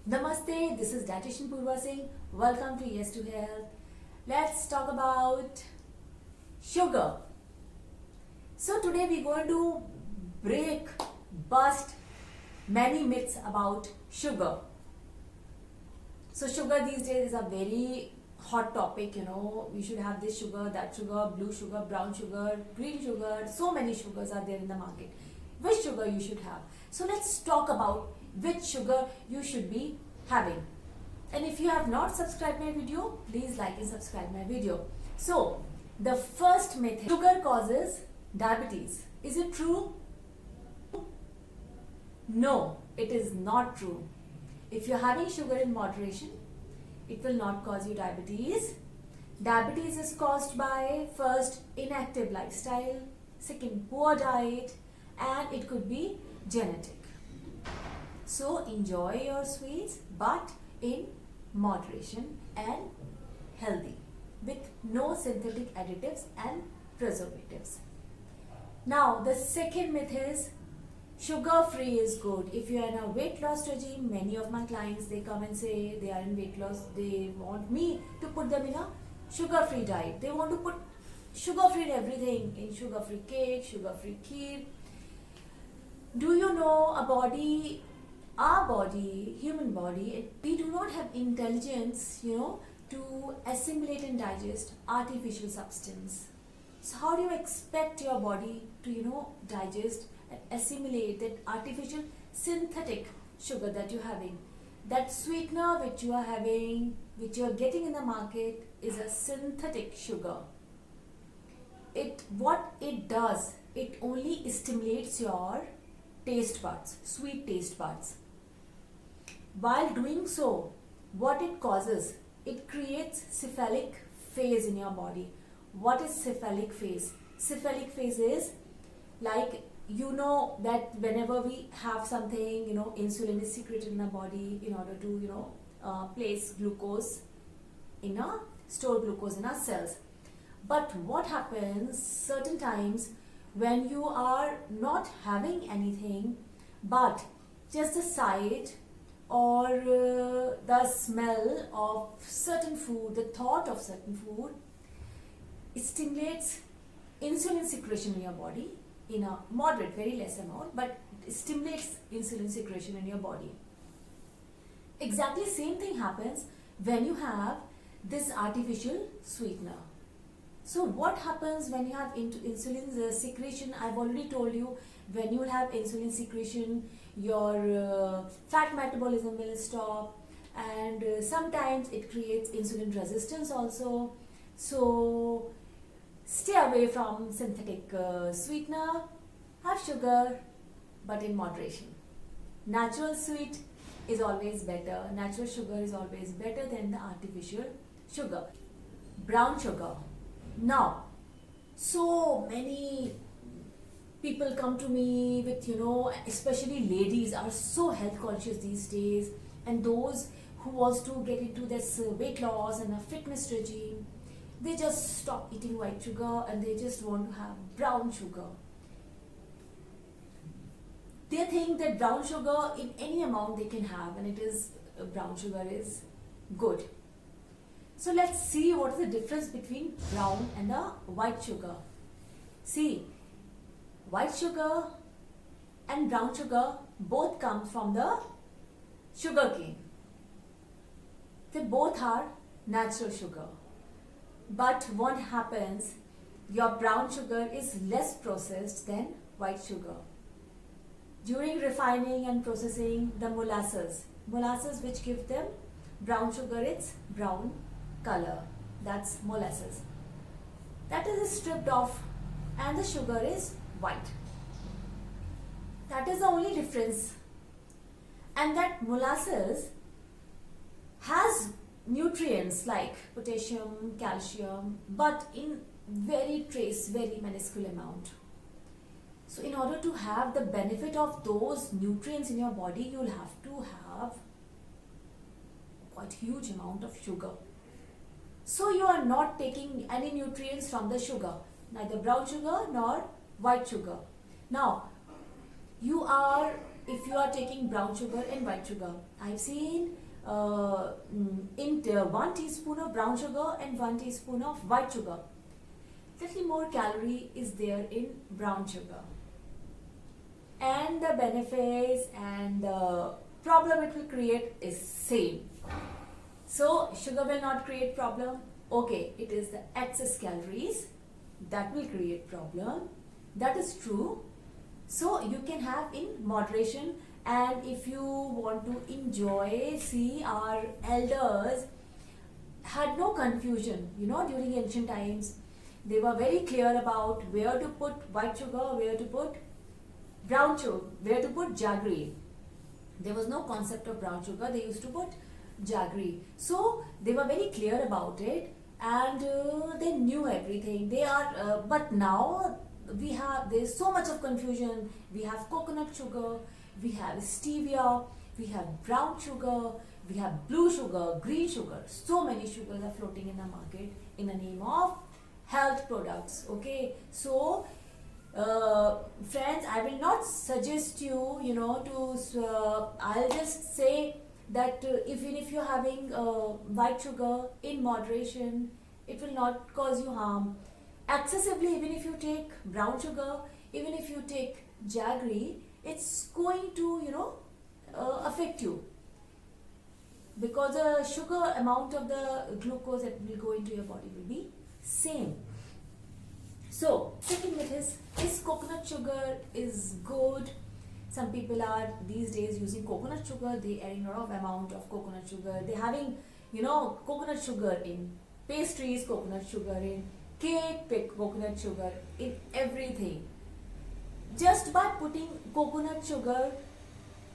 Namaste, this is Dietitian Purva Singh. Welcome to Yes to Health. Let's talk about sugar. So today we're going to bust many myths about sugar. So sugar these days is a very hot topic, we should have this sugar, that sugar, blue sugar, brown sugar, green sugar, so many sugars are there in the market. Which sugar you should have? So let's talk about which sugar you should be having. And if you have not subscribed my video, please like and subscribe my video. So the first myth is sugar causes diabetes. Is it true? No, it is not true. If you're having sugar in moderation, it will not cause you diabetes. Diabetes is caused by first inactive lifestyle, second poor diet, and it could be genetic. So enjoy your sweets but in moderation and healthy with no synthetic additives and preservatives. Now the second myth is sugar free is good. If you are in a weight loss regime, many of my clients they come and say they are in weight loss, they want me to put them in a sugar free diet. They want to put sugar free in everything, in sugar free cake, sugar free kheer. Do you know our body, human body, we do not have intelligence, to assimilate and digest artificial substance. So how do you expect your body to, digest and assimilate that artificial synthetic sugar that you're having? That sweetener which you are having, which you are getting in the market is a synthetic sugar. What it does, it only stimulates your taste buds, sweet taste buds. While doing so, what it causes, it creates cephalic phase in your body. What is cephalic phase? Cephalic phase is like, that whenever we have something, insulin is secreted in our body in order to, place glucose store glucose in our cells. But what happens certain times when you are not having anything but just the sight or the smell of certain food, the thought of certain food, it stimulates insulin secretion in your body in a moderate, very less amount, but it stimulates insulin secretion in your body. Exactly same thing happens when you have this artificial sweetener. So what happens when you have insulin secretion? I've already told you, when you have insulin secretion, your fat metabolism will stop, and sometimes it creates insulin resistance also. So stay away from synthetic sweetener, have sugar but in moderation. Natural sweet is always better, natural sugar is always better than the artificial sugar. Brown sugar. Now, so many people come to me with, especially ladies are so health conscious these days, and those who wants to get into this weight loss and a fitness regime, they just stop eating white sugar and they just want to have brown sugar. They think that brown sugar in any amount they can have, and brown sugar is good. So let's see what is the difference between brown and the white sugar. See, white sugar and brown sugar both come from the sugar cane. They both are natural sugar. But what happens, your brown sugar is less processed than white sugar. During refining and processing, the molasses which give them brown sugar, it's brown color, that's molasses. That is stripped off and the sugar is white. That is the only difference. And that molasses has nutrients like potassium, calcium, but in very minuscule amount. So in order to have the benefit of those nutrients in your body, you'll have to have quite huge amount of sugar. So you are not taking any nutrients from the sugar, neither brown sugar nor white sugar. Now, if you are taking brown sugar and white sugar, I've seen in 1 teaspoon of brown sugar and 1 teaspoon of white sugar, little more calorie is there in brown sugar, and the benefits and the problem it will create is same. So sugar will not create problem. Okay, it is the excess calories that will create problem. That is true. So you can have in moderation, and if you want to enjoy, see, our elders had no confusion, during ancient times. They were very clear about where to put white sugar, where to put brown sugar, where to put jaggery. There was no concept of brown sugar. They used to put jaggery. So they were very clear about it, and they knew everything. But now there's so much of confusion. We have coconut sugar, we have stevia, we have brown sugar, we have blue sugar, green sugar. So many sugars are floating in the market in the name of health products. Okay, so friends, I will not suggest you, I'll just say that even if you're having white sugar in moderation, it will not cause you harm. Excessively, even if you take brown sugar, even if you take jaggery, it's going to, affect you, because the sugar amount of the glucose that will go into your body will be same. So, second myth is coconut sugar is good. Some people are these days using coconut sugar. They adding a lot of amount of coconut sugar. They're having, coconut sugar in pastries, coconut sugar in cake, coconut sugar in everything. Just by putting coconut sugar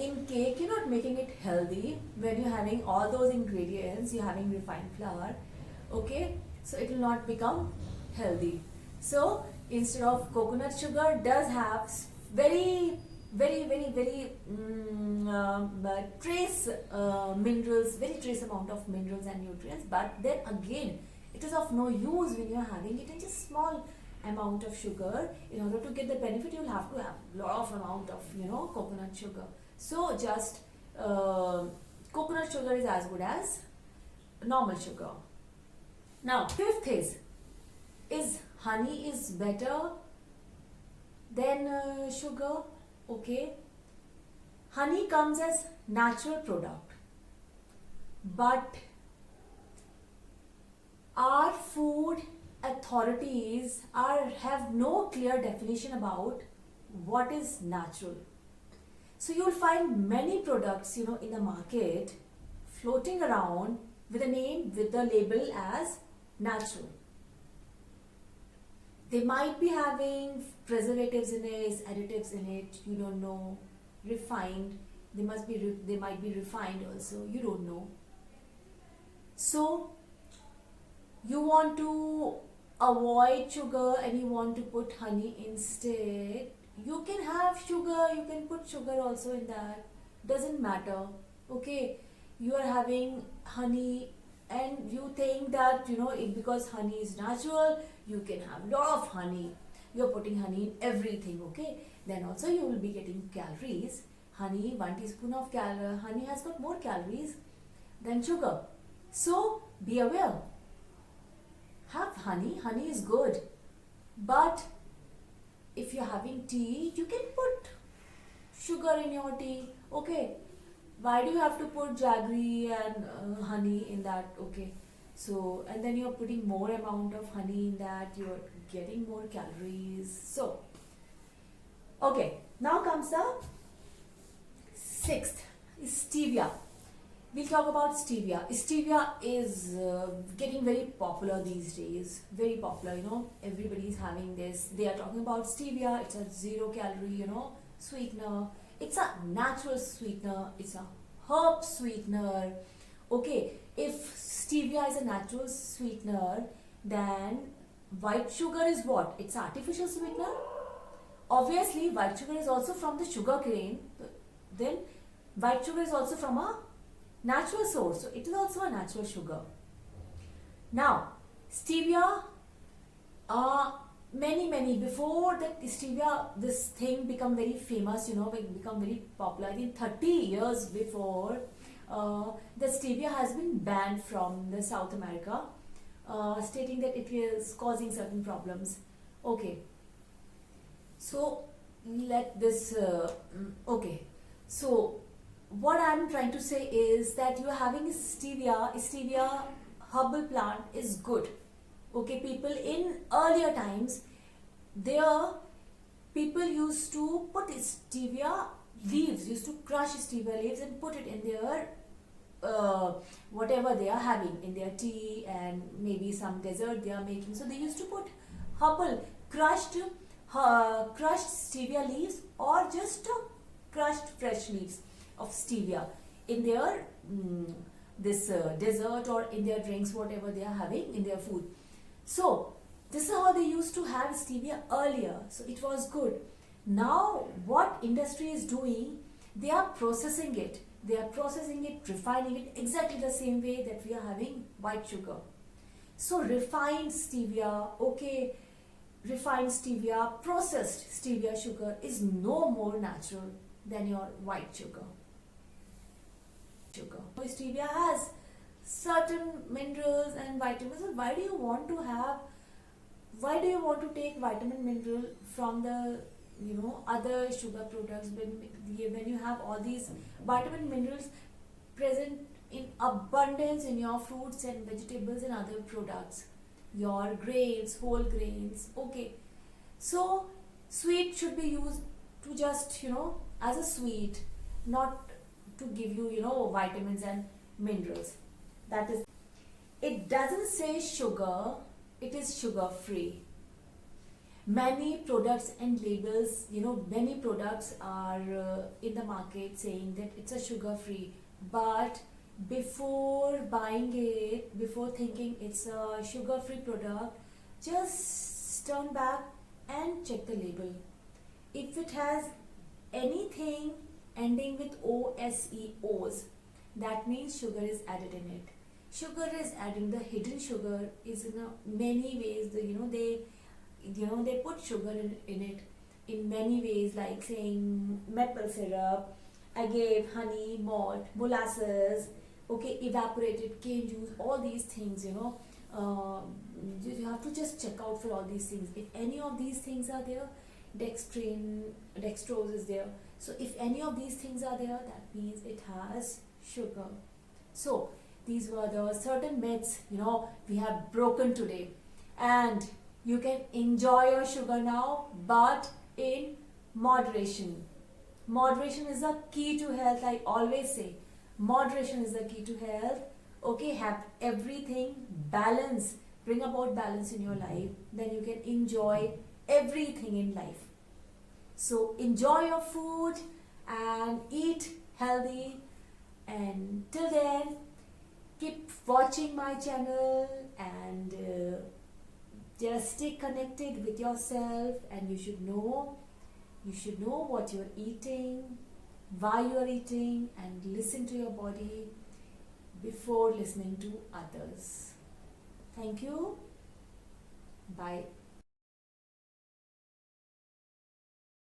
in cake, you're not making it healthy. When you're having all those ingredients, you're having refined flour. Okay, so it will not become healthy. So instead of coconut sugar does have very trace minerals, very trace amount of minerals and nutrients, but then again it is of no use when you are having it in just small amount of sugar. In order to get the benefit, you will have to have lot of amount of coconut sugar. So just coconut sugar is as good as normal sugar. Now fifth is honey is better than sugar. Okay, honey comes as natural product, but our food authorities have no clear definition about what is natural. So you'll find many products in the market floating around with the label as natural. They might be having preservatives in it, additives in it, you don't know, refined. They might be refined also, you don't know. So you want to avoid sugar and you want to put honey instead. You can have sugar, you can put sugar also in that, doesn't matter. Okay, you are having honey and you think that because honey is natural, you can have lot of honey. You're putting honey in everything. Okay, then also you will be getting calories. Honey, 1 teaspoon of honey has got more calories than sugar. So be aware. Have honey is good, but if you're having tea, you can put sugar in your tea. Okay, why do you have to put jaggery and honey in that? Okay, so and then you're putting more amount of honey in that, you're getting more calories. So okay, now comes the sixth, is stevia. We'll talk about stevia. Stevia is getting very popular these days. Very popular, everybody is having this. They are talking about stevia. It's a 0 calorie, sweetener. It's a natural sweetener. It's a herb sweetener. Okay, if stevia is a natural sweetener, then white sugar is what? It's artificial sweetener. Obviously, white sugar is also from the sugar cane. Then white sugar is also from a natural source, so it is also a natural sugar. Now stevia many before that stevia, this thing become very famous, become very popular. I think 30 years before, the stevia has been banned from the South America, stating that it is causing certain problems. Okay, so let this okay, so what I'm trying to say is that you are having stevia herbal plant is good. Okay, people in earlier times, there people used to put stevia leaves, used to crush stevia leaves and put it in their whatever they are having, in their tea, and maybe some dessert they are making. So they used to put herbal crushed stevia leaves, or just crushed fresh leaves of stevia in their this dessert, or in their drinks, whatever they are having in their food. So this is how they used to have stevia earlier. So it was good. Now what industry is doing, they are processing it. They are processing it, refining it exactly the same way that we are having white sugar. So refined stevia, okay, refined stevia, processed stevia sugar is no more natural than your white sugar. So stevia has certain minerals and vitamins. And why do you want to take vitamin mineral from the other sugar products, when you have all these vitamin minerals present in abundance in your fruits and vegetables and other products, your grains, whole grains? Okay, so sweet should be used to just as a sweet, not to give you vitamins and minerals. That is, it doesn't say sugar, it is sugar free. Many products and labels, many products are in the market saying that it's a sugar free, but before buying it, before thinking it's a sugar free product, just turn back and check the label. If it has anything ending with OSEOs, that means sugar is added in it. Sugar is added. The hidden sugar is in many ways. They put sugar in it in many ways, like saying maple syrup, agave, honey, malt, molasses, okay, evaporated cane juice, all these things. You have to just check out for all these things. If any of these things are there, dextrose is there. So if any of these things are there, that means it has sugar. So these were the certain myths we have broken today, and you can enjoy your sugar now, but in moderation. Moderation is the key to health. I always say moderation is the key to health. Okay, have everything balance, bring about balance in your life, then you can enjoy everything in life. So enjoy your food and eat healthy, and till then keep watching my channel, and just stay connected with yourself. And you should know what you're eating, why you're eating, and listen to your body before listening to others. Thank you. Bye.